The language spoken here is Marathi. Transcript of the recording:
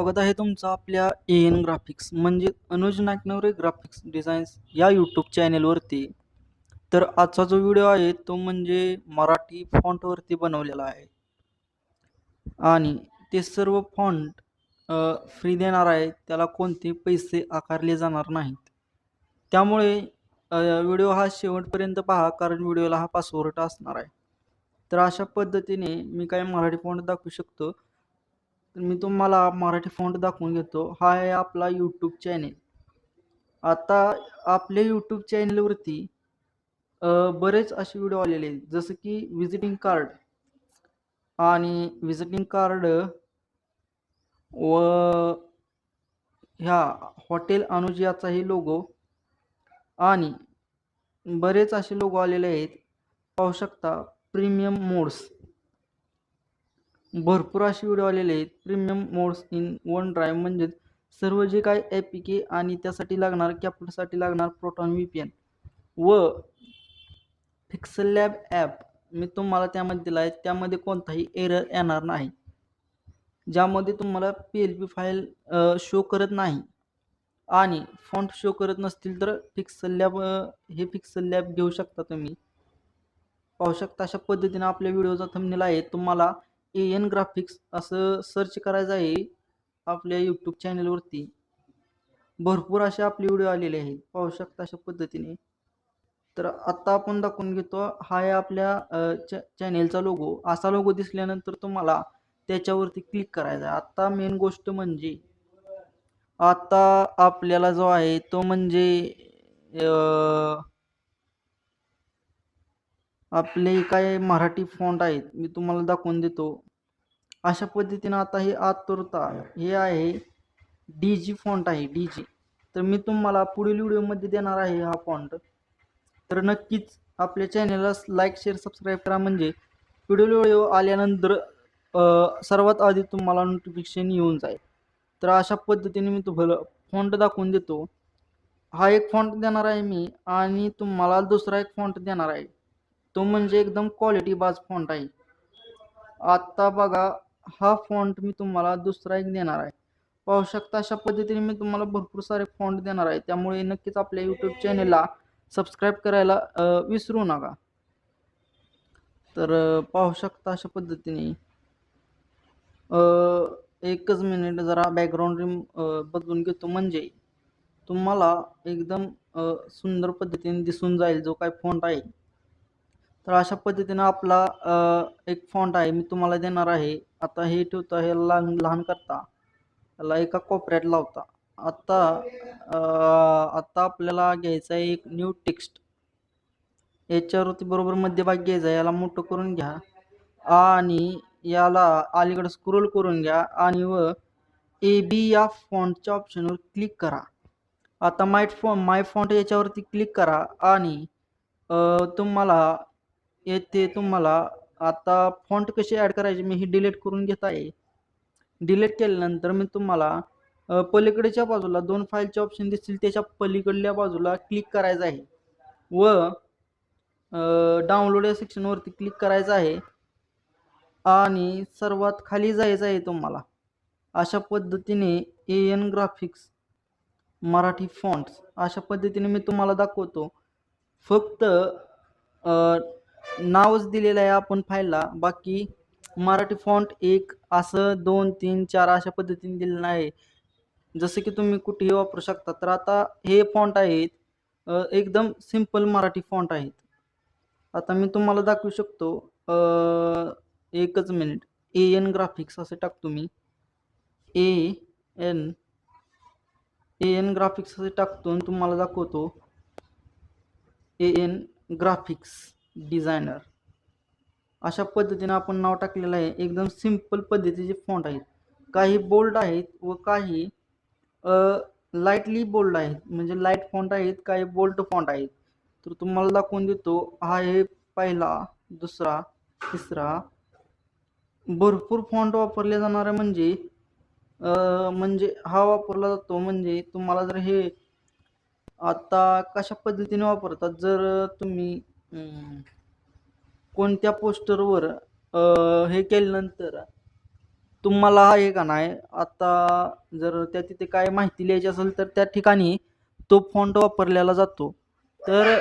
स्वागत आहे तुमचं आपल्या एन ग्राफिक्स म्हणजे अनुज नागनवरे ग्राफिक्स डिझाईन्स या यूट्यूब चॅनेलवरती. तर आजचा जो व्हिडिओ आहे तो म्हणजे मराठी फॉन्टवरती बनवलेला आहे आणि ते सर्व फॉन्ट फ्री देणार आहे, त्याला कोणते पैसे आकारले जाणार नाहीत. त्यामुळे व्हिडिओ हा शेवटपर्यंत पहा, कारण व्हिडिओला हा पासवर्ड असणार आहे. तर अशा पद्धतीने मी काय मराठी फॉन्ट दाखवू शकतो. तर मी तुम्हाला मराठी फॉन्ट दाखवून घेतो. हा आहे आपला यूट्यूब चॅनेल. आता आपल्या यूट्यूब चॅनेलवरती बरेच असे व्हिडिओ आलेले आहेत, जसं की व्हिजिटिंग कार्ड आणि व्हिजिटिंग कार्ड व ह्या हॉटेल अनुज याचाही लोगो आणि बरेच असे लोगो आलेले आहेत. पाहू शकता प्रीमियम मोड्स, भरपूर असे व्हिडिओ आलेले आहेत. Premium modes in one drive म्हणजे सर्व जे काही APK आणि त्यासाठी लागणार कॅप्चरसाठी लागणार प्रोटॉन VPN व पिक्सल लॅब ॲप मी तुम्हाला त्यामध्ये दिला आहे. त्यामध्ये कोणताही एरर येणार नाही, ज्यामध्ये तुम्हाला PLP फाईल शो करत नाही आणि फॉन्ट शो करत नसतील तर हे पिक्सल लॅब घेऊ शकता तुम्ही. पाहू शकता अशा पद्धतीने आपल्या व्हिडिओचा थंबनेल आहे. तुम्हाला एन ग्राफिक्स असं सर्च करायचं आहे आपल्या यूट्यूब चॅनेलवरती. भरपूर असे आपले व्हिडिओ आलेले आहेत, पाहू शकता अशा पद्धतीने. तर आता आपण दाखवून घेतो, हा आहे आपल्या चॅनेलचा लोगो. असा लोगो दिसल्यानंतर तुम्हाला त्याच्यावरती क्लिक करायचं आहे. आता मेन गोष्ट म्हणजे आता आपल्याला जो आहे तो म्हणजे आपले काय मराठी फॉन्ट आहेत, मी तुम्हाला दाखवून देतो. अशा पद्धतीने आता हे आतुरता हे आहे DG फॉन्ट आहे DG. तर मी तुम्हाला पुढील व्हिडिओमध्ये देणार आहे हा फॉन्ट. तर नक्कीच आपल्या चॅनेलला लाईक शेअर सबस्क्राईब करा, म्हणजे व्हिडिओ आल्यानंतर सर्वात आधी तुम्हाला नोटिफिकेशन येऊन जाईल. तर अशा पद्धतीने मी तुम्हाला फॉन्ट दाखवून देतो. हा एक फॉन्ट देणार आहे मी आणि तुम्हाला दुसरा एक फॉन्ट देणार आहे, तो म्हणजे एकदम क्वालिटी बाज फॉन्ट आहे. आता बघा, हा फॉन्ट मी तुम्हाला दुसरा एक देणार आहे. पाहू शकता अशा पद्धतीने मी तुम्हाला भरपूर सारे फॉन्ट देणार आहे. त्यामुळे नक्कीच आपल्या यूट्यूब चॅनेलला सबस्क्राईब करायला विसरू नका. तर पाहू शकता अशा पद्धतीने एकच मिनिट जरा बॅकग्राऊंड बदलून घेतो, म्हणजे तुम्हाला एकदम सुंदर पद्धतीने दिसून जाईल जो काय फॉन्ट आहे. तर अशा पद्धतीने आपला एक फॉन्ट आहे मी तुम्हाला देणार आहे. आता हे ठेवता, हे लहान लहान करता, त्याला एका कोपऱ्यात लावता. आता आपल्याला घ्यायचा आहे एक न्यू टेक्स्ट. याच्यावरती बरोबर मध्यभागी घ्यायचा, याला मोठं करून घ्या आणि याला अलीकडे स्क्रोल करून घ्या आणि व AB या फॉन्टच्या ऑप्शनवर क्लिक करा. आता माय फॉन्ट याच्यावरती क्लिक करा आणि तुम्हाला तुम्हाला आता फॉन्ट कशी ॲड करायची मी ही डिलीट करून घेत आहे. डिलीट केल्यानंतर मी तुम्हाला पलीकडच्या बाजूला 2 फाईलचे ऑप्शन दिसतील, त्याच्या पलीकडल्या बाजूला क्लिक करायचं आहे व डाउनलोड या सेक्शनवरती क्लिक करायचं आहे आणि सर्वात खाली जायचं आहे तुम्हाला. अशा पद्धतीने एन ग्राफिक्स मराठी फॉन्ट्स अशा पद्धतीने मी तुम्हाला दाखवतो. फक्त नावच दिलेलं आहे आपण फाईलला, बाकी मराठी फॉन्ट एक असं 2 3 4 अशा पद्धतीने दिलेलं आहे, जसं की तुम्ही कुठेही वापरू शकता. तर आता हे फॉन्ट आहेत एकदम सिंपल मराठी फॉन्ट आहेत. आता मी तुम्हाला दाखवू शकतो. एकच मिनिट. एन ग्राफिक्स असे टाकतो मी. एन एन ग्राफिक्स असे टाकतो आणि तुम्हाला दाखवतो. एन ग्राफिक्स डिझायनर अशा पद्धतीने आपण नाव टाकलेलं आहे. एकदम सिंपल पद्धतीचे फॉन्ट आहेत. काही बोल्ड आहेत व काही लाईटली बोल्ड आहेत, म्हणजे लाईट फॉन्ट आहेत, काही बोल्ड फॉन्ट आहेत. तर तुम्हाला दाखवून देतो. हा आहे पहिला, दुसरा, तिसरा. भरपूर फॉन्ट वापरले जाणारे म्हणजे हा वापरला जातो. म्हणजे तुम्हाला जर हे आता कशा पद्धतीने वापरतात, जर तुम्ही कोणत्या पोस्टरवर हे केल्यानंतर तुम्हाला आहे का नाही आता जर तिथे काय माहिती लिहायची असेल तर त्या ठिकाणी तो फॉन्ट वापरलेला जातो. तर